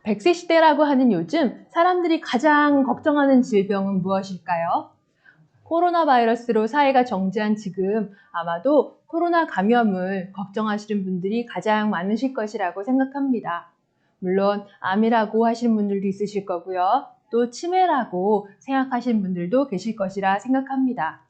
100세 시대라고 하는 요즘 사람들이 가장 걱정하는 질병은 무엇일까요? 코로나 바이러스로 사회가 정지한 지금 아마도 코로나 감염을 걱정하시는 분들이 가장 많으실 것이라고 생각합니다. 물론 암이라고 하시는 분들도 있으실 거고요. 또 치매라고 생각하시는 분들도 계실 것이라 생각합니다.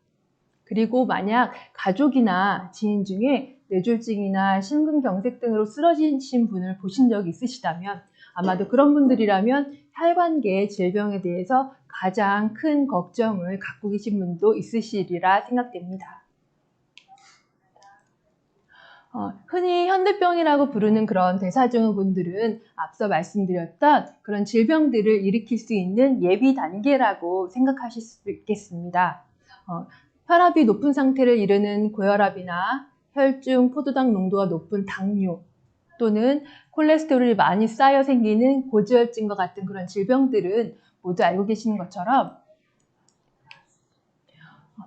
그리고 만약 가족이나 지인 중에 뇌졸중이나 심근경색 등으로 쓰러지신 분을 보신 적이 있으시다면 아마도 그런 분들이라면 혈관계 질병에 대해서 가장 큰 걱정을 갖고 계신 분도 있으시리라 생각됩니다. 흔히 현대병이라고 부르는 그런 대사증후군들은 앞서 말씀드렸던 그런 질병들을 일으킬 수 있는 예비 단계라고 생각하실 수 있겠습니다. 혈압이 높은 상태를 이르는 고혈압이나 혈중 포도당 농도가 높은 당뇨 또는 콜레스테롤이 많이 쌓여 생기는 고지혈증과 같은 그런 질병들은 모두 알고 계시는 것처럼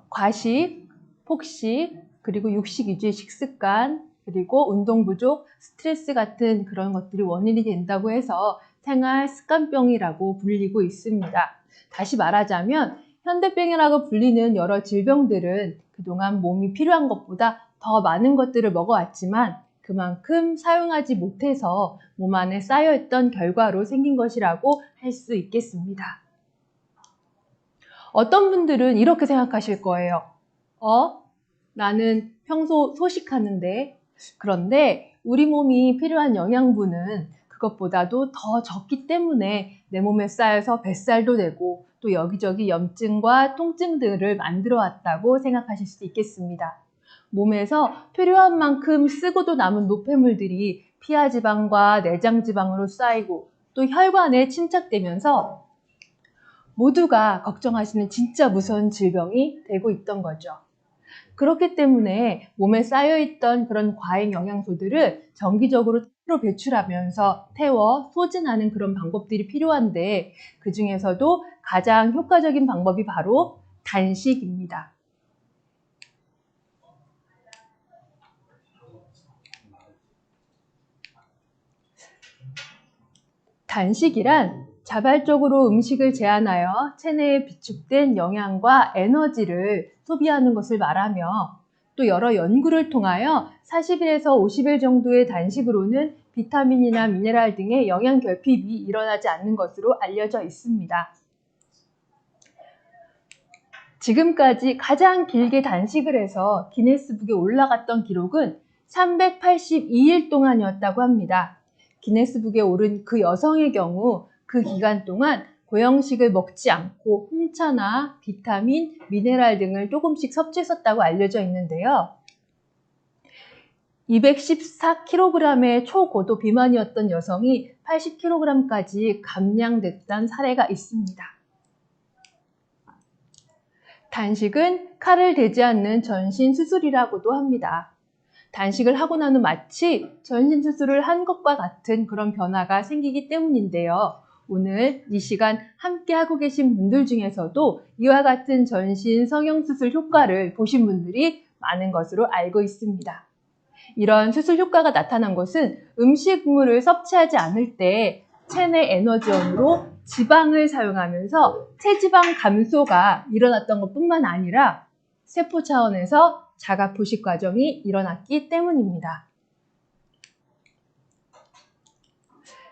과식, 폭식, 그리고 육식 위주의 식습관, 그리고 운동 부족, 스트레스 같은 그런 것들이 원인이 된다고 해서 생활 습관병이라고 불리고 있습니다. 다시 말하자면 현대병이라고 불리는 여러 질병들은 그동안 몸이 필요한 것보다 더 많은 것들을 먹어왔지만 그만큼 사용하지 못해서 몸 안에 쌓여있던 결과로 생긴 것이라고 할 수 있겠습니다. 어떤 분들은 이렇게 생각하실 거예요. 나는 평소 소식하는데 그런데 우리 몸이 필요한 영양분은 그것보다도 더 적기 때문에 내 몸에 쌓여서 뱃살도 되고 또 여기저기 염증과 통증들을 만들어 왔다고 생각하실 수 있겠습니다. 몸에서 필요한 만큼 쓰고도 남은 노폐물들이 피하지방과 내장지방으로 쌓이고 또 혈관에 침착되면서 모두가 걱정하시는 진짜 무서운 질병이 되고 있던 거죠. 그렇기 때문에 몸에 쌓여있던 그런 과잉 영양소들을 정기적으로 배출하면서 태워 소진하는 그런 방법들이 필요한데 그 중에서도 가장 효과적인 방법이 바로 단식입니다. 단식이란 자발적으로 음식을 제한하여 체내에 비축된 영양과 에너지를 소비하는 것을 말하며 또 여러 연구를 통하여 40일에서 50일 정도의 단식으로는 비타민이나 미네랄 등의 영양 결핍이 일어나지 않는 것으로 알려져 있습니다. 지금까지 가장 길게 단식을 해서 기네스북에 올라갔던 기록은 382일 동안이었다고 합니다. 기네스북에 오른 그 여성의 경우 그 기간 동안 고형식을 먹지 않고 홍차나 비타민, 미네랄 등을 조금씩 섭취했었다고 알려져 있는데요. 214kg의 초고도 비만이었던 여성이 80kg까지 감량됐다는 사례가 있습니다. 단식은 칼을 대지 않는 전신 수술이라고도 합니다. 단식을 하고 나면 마치 전신 수술을 한 것과 같은 그런 변화가 생기기 때문인데요. 오늘 이 시간 함께 하고 계신 분들 중에서도 이와 같은 전신 성형수술 효과를 보신 분들이 많은 것으로 알고 있습니다. 이런 수술 효과가 나타난 것은 음식물을 섭취하지 않을 때 체내 에너지원으로 지방을 사용하면서 체지방 감소가 일어났던 것뿐만 아니라 세포 차원에서 자가 포식 과정이 일어났기 때문입니다.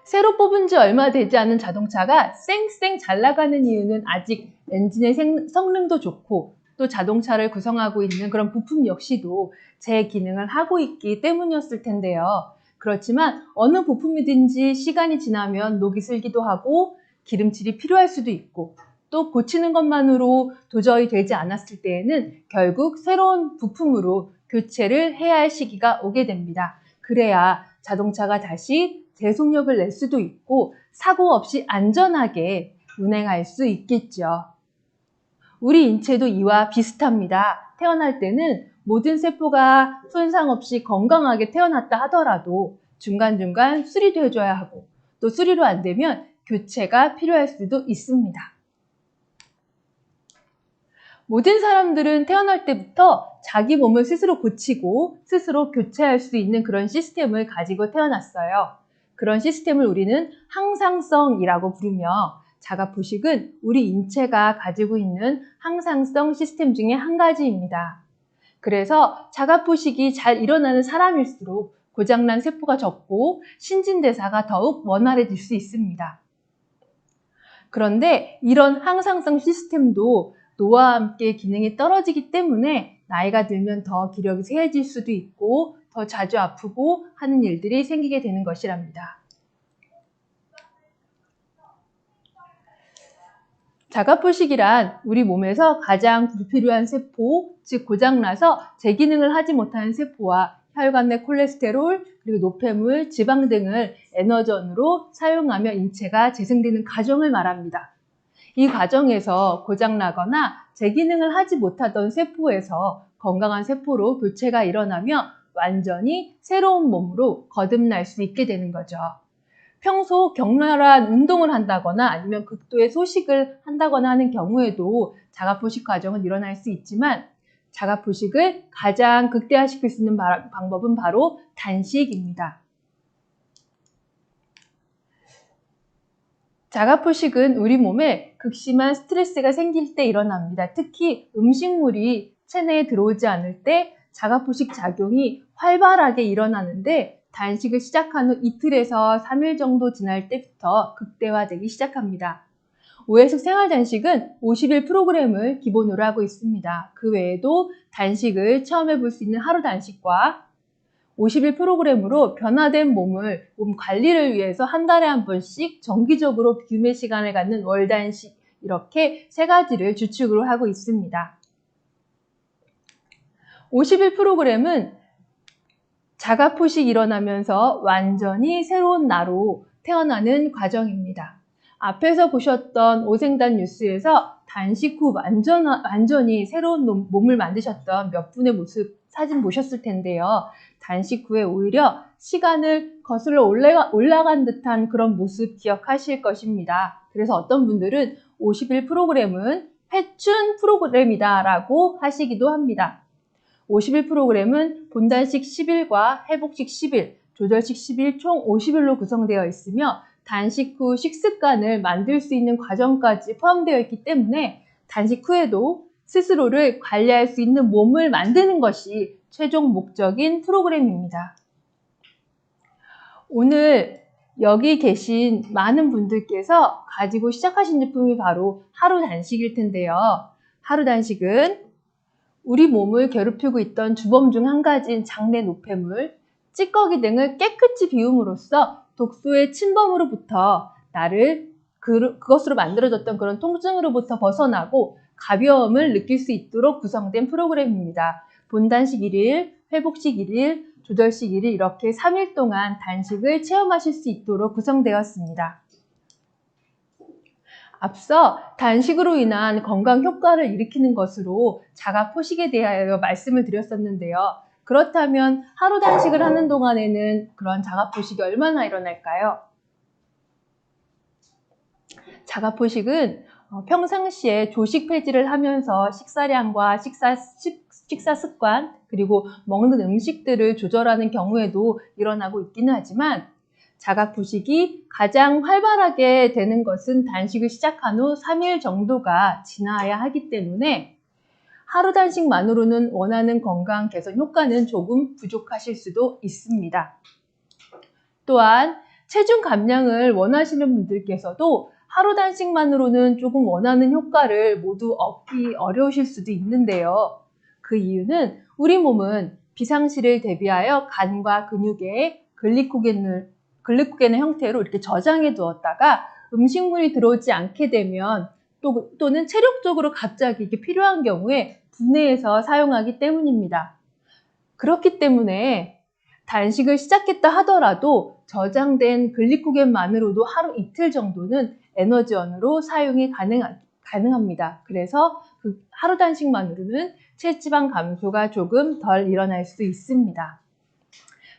새로 뽑은 지 얼마 되지 않은 자동차가 쌩쌩 잘 나가는 이유는 아직 엔진의 성능도 좋고 또 자동차를 구성하고 있는 그런 부품 역시도 제 기능을 하고 있기 때문이었을 텐데요. 그렇지만 어느 부품이든지 시간이 지나면 녹이 슬기도 하고 기름칠이 필요할 수도 있고 또 고치는 것만으로 도저히 되지 않았을 때에는 결국 새로운 부품으로 교체를 해야 할 시기가 오게 됩니다. 그래야 자동차가 다시 제속력을 낼 수도 있고 사고 없이 안전하게 운행할 수 있겠죠. 우리 인체도 이와 비슷합니다. 태어날 때는 모든 세포가 손상 없이 건강하게 태어났다 하더라도 중간중간 수리도 해줘야 하고 또 수리로 안 되면 교체가 필요할 수도 있습니다. 모든 사람들은 태어날 때부터 자기 몸을 스스로 고치고 스스로 교체할 수 있는 그런 시스템을 가지고 태어났어요. 그런 시스템을 우리는 항상성이라고 부르며 자가포식은 우리 인체가 가지고 있는 항상성 시스템 중에 한 가지입니다. 그래서 자가포식이 잘 일어나는 사람일수록 고장난 세포가 적고 신진대사가 더욱 원활해질 수 있습니다. 그런데 이런 항상성 시스템도 노화와 함께 기능이 떨어지기 때문에 나이가 들면 더 기력이 쇠해질 수도 있고 더 자주 아프고 하는 일들이 생기게 되는 것이랍니다. 자가포식이란 우리 몸에서 가장 불필요한 세포, 즉 고장나서 제 기능을 하지 못하는 세포와 혈관 내 콜레스테롤, 그리고 노폐물, 지방 등을 에너전으로 사용하며 인체가 재생되는 과정을 말합니다. 이 과정에서 고장나거나 제 기능을 하지 못하던 세포에서 건강한 세포로 교체가 일어나며 완전히 새로운 몸으로 거듭날 수 있게 되는 거죠. 평소 격렬한 운동을 한다거나 아니면 극도의 소식을 한다거나 하는 경우에도 자가포식 과정은 일어날 수 있지만 자가포식을 가장 극대화시킬 수 있는 방법은 바로 단식입니다. 자가포식은 우리 몸에 극심한 스트레스가 생길 때 일어납니다. 특히 음식물이 체내에 들어오지 않을 때 자가포식 작용이 활발하게 일어나는데 단식을 시작한 후 이틀에서 3일 정도 지날 때부터 극대화되기 시작합니다. 오해식 생활단식은 50일 프로그램을 기본으로 하고 있습니다. 그 외에도 단식을 체험해 볼 수 있는 하루 단식과 50일 프로그램으로 변화된 몸 관리를 위해서 한 달에 한 번씩 정기적으로 비움의 시간을 갖는 월단식, 이렇게 세 가지를 주축으로 하고 있습니다. 50일 프로그램은 자가포식이 일어나면서 완전히 새로운 나로 태어나는 과정입니다. 앞에서 보셨던 오생단 뉴스에서 단식 후 완전히 새로운 몸을 만드셨던 몇 분의 모습 사진 보셨을 텐데요. 단식 후에 오히려 시간을 거슬러 올라간 듯한 그런 모습 기억하실 것입니다. 그래서 어떤 분들은 50일 프로그램은 회춘 프로그램이다 라고 하시기도 합니다. 50일 프로그램은 본단식 10일과 회복식 10일, 조절식 10일 총 50일로 구성되어 있으며 단식 후 식습관을 만들 수 있는 과정까지 포함되어 있기 때문에 단식 후에도 스스로를 관리할 수 있는 몸을 만드는 것이 최종 목적인 프로그램입니다. 오늘 여기 계신 많은 분들께서 가지고 시작하신 제품이 바로 하루 단식일 텐데요. 하루 단식은 우리 몸을 괴롭히고 있던 주범 중 한 가지인 장내 노폐물, 찌꺼기 등을 깨끗이 비움으로써 독소의 침범으로부터 나를 그것으로 만들어졌던 그런 통증으로부터 벗어나고 가벼움을 느낄 수 있도록 구성된 프로그램입니다. 본단식 1일, 회복식 1일, 조절식 1일 이렇게 3일 동안 단식을 체험하실 수 있도록 구성되었습니다. 앞서 단식으로 인한 건강 효과를 일으키는 것으로 자가포식에 대하여 말씀을 드렸었는데요. 그렇다면 하루 단식을 하는 동안에는 그런 자가포식이 얼마나 일어날까요? 자가포식은 평상시에 조식 폐지를 하면서 식사량과 식사 습관, 그리고 먹는 음식들을 조절하는 경우에도 일어나고 있기는 하지만 자가포식이 가장 활발하게 되는 것은 단식을 시작한 후 3일 정도가 지나야 하기 때문에 하루 단식만으로는 원하는 건강 개선 효과는 조금 부족하실 수도 있습니다. 또한 체중 감량을 원하시는 분들께서도 하루 단식만으로는 조금 원하는 효과를 모두 얻기 어려우실 수도 있는데요. 그 이유는 우리 몸은 비상시를 대비하여 간과 근육에 글리코겐의 형태로 이렇게 저장해 두었다가 음식물이 들어오지 않게 되면 또는 체력적으로 갑자기 이렇게 필요한 경우에 분해해서 사용하기 때문입니다. 그렇기 때문에 단식을 시작했다 하더라도 저장된 글리코겐만으로도 하루 이틀 정도는 에너지원으로 사용이 가능합니다. 그래서 그 하루 단식만으로는 체지방 감소가 조금 덜 일어날 수 있습니다.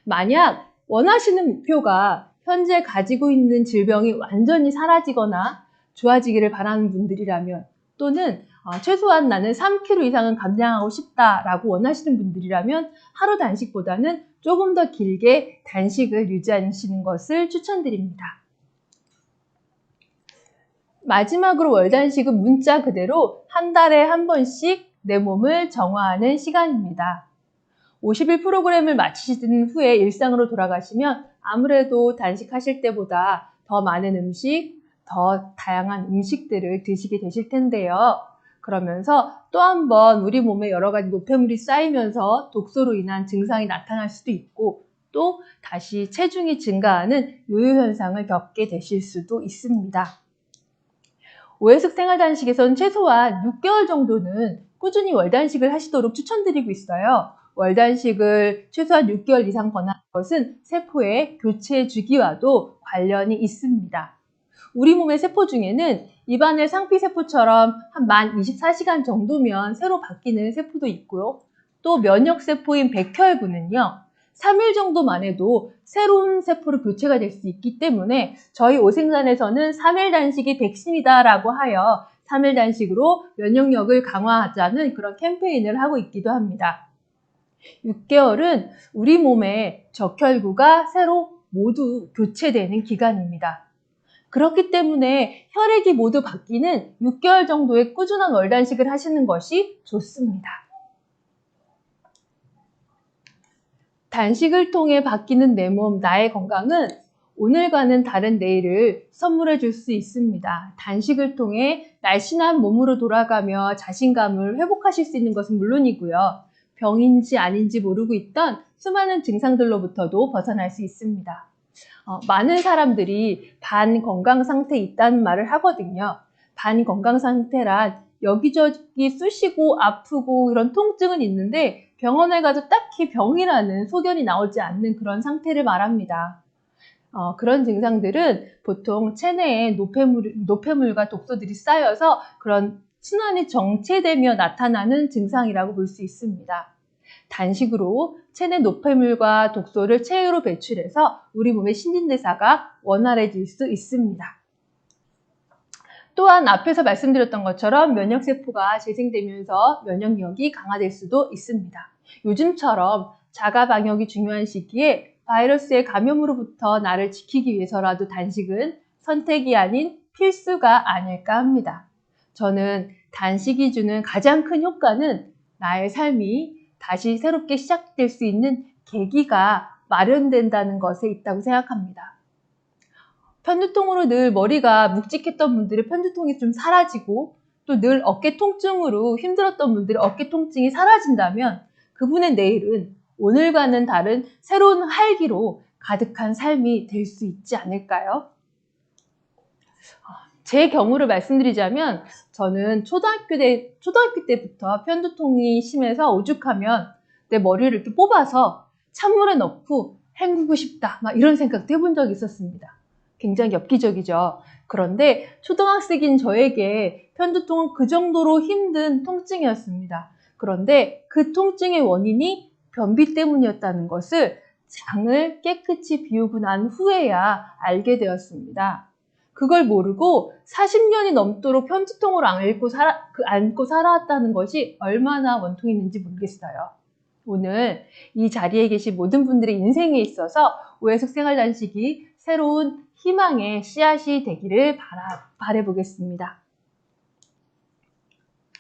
만약 원하시는 목표가 현재 가지고 있는 질병이 완전히 사라지거나 좋아지기를 바라는 분들이라면 또는 최소한 나는 3kg 이상은 감량하고 싶다라고 원하시는 분들이라면 하루 단식보다는 조금 더 길게 단식을 유지하시는 것을 추천드립니다. 마지막으로 월단식은 문자 그대로 한 달에 한 번씩 내 몸을 정화하는 시간입니다. 51프로그램을 마치신 후에 일상으로 돌아가시면 아무래도 단식하실 때보다 더 많은 음식, 더 다양한 음식들을 드시게 되실 텐데요. 그러면서 또 한 번 우리 몸에 여러 가지 노폐물이 쌓이면서 독소로 인한 증상이 나타날 수도 있고 또 다시 체중이 증가하는 요요 현상을 겪게 되실 수도 있습니다. 오해숙 생활단식에서는 최소한 6개월 정도는 꾸준히 월단식을 하시도록 추천드리고 있어요. 월단식을 최소한 6개월 이상 권하는 것은 세포의 교체 주기와도 관련이 있습니다. 우리 몸의 세포 중에는 입안의 상피세포처럼 한 만 24시간 정도면 새로 바뀌는 세포도 있고요. 또 면역세포인 백혈구는요. 3일 정도만 해도 새로운 세포로 교체가 될 수 있기 때문에 저희 오생산에서는 3일 단식이 백신이다라고 하여 3일 단식으로 면역력을 강화하자는 그런 캠페인을 하고 있기도 합니다. 6개월은 우리 몸의 적혈구가 새로 모두 교체되는 기간입니다. 그렇기 때문에 혈액이 모두 바뀌는 6개월 정도의 꾸준한 월단식을 하시는 것이 좋습니다. 단식을 통해 바뀌는 내 몸, 나의 건강은 오늘과는 다른 내일을 선물해 줄 수 있습니다. 단식을 통해 날씬한 몸으로 돌아가며 자신감을 회복하실 수 있는 것은 물론이고요. 병인지 아닌지 모르고 있던 수많은 증상들로부터도 벗어날 수 있습니다. 많은 사람들이 반건강 상태에 있다는 말을 하거든요. 반건강 상태란 여기저기 쑤시고 아프고 이런 통증은 있는데 병원에 가도 딱히 병이라는 소견이 나오지 않는 그런 상태를 말합니다. 그런 증상들은 보통 체내에 노폐물과 독소들이 쌓여서 그런 순환이 정체되며 나타나는 증상이라고 볼 수 있습니다. 단식으로 체내 노폐물과 독소를 체외로 배출해서 우리 몸의 신진대사가 원활해질 수 있습니다. 또한 앞에서 말씀드렸던 것처럼 면역세포가 재생되면서 면역력이 강화될 수도 있습니다. 요즘처럼 자가 방역이 중요한 시기에 바이러스의 감염으로부터 나를 지키기 위해서라도 단식은 선택이 아닌 필수가 아닐까 합니다. 저는 단식이 주는 가장 큰 효과는 나의 삶이 다시 새롭게 시작될 수 있는 계기가 마련된다는 것에 있다고 생각합니다. 편두통으로 늘 머리가 묵직했던 분들의 편두통이 좀 사라지고 또 늘 어깨 통증으로 힘들었던 분들의 어깨 통증이 사라진다면 그분의 내일은 오늘과는 다른 새로운 활기로 가득한 삶이 될 수 있지 않을까요? 제 경우를 말씀드리자면 저는 초등학교 때부터 편두통이 심해서 오죽하면 내 머리를 이렇게 뽑아서 찬물에 넣고 헹구고 싶다 막 이런 생각도 해본 적이 있었습니다. 굉장히 엽기적이죠. 그런데 초등학생인 저에게 편두통은 그 정도로 힘든 통증이었습니다. 그런데 그 통증의 원인이 변비 때문이었다는 것을 장을 깨끗이 비우고 난 후에야 알게 되었습니다. 그걸 모르고 40년이 넘도록 편두통을 안고 살아왔다는 것이 얼마나 원통이 있는지 모르겠어요. 오늘 이 자리에 계신 모든 분들의 인생에 있어서 오해숙 생활단식이 새로운 희망의 씨앗이 되기를 바라보겠습니다.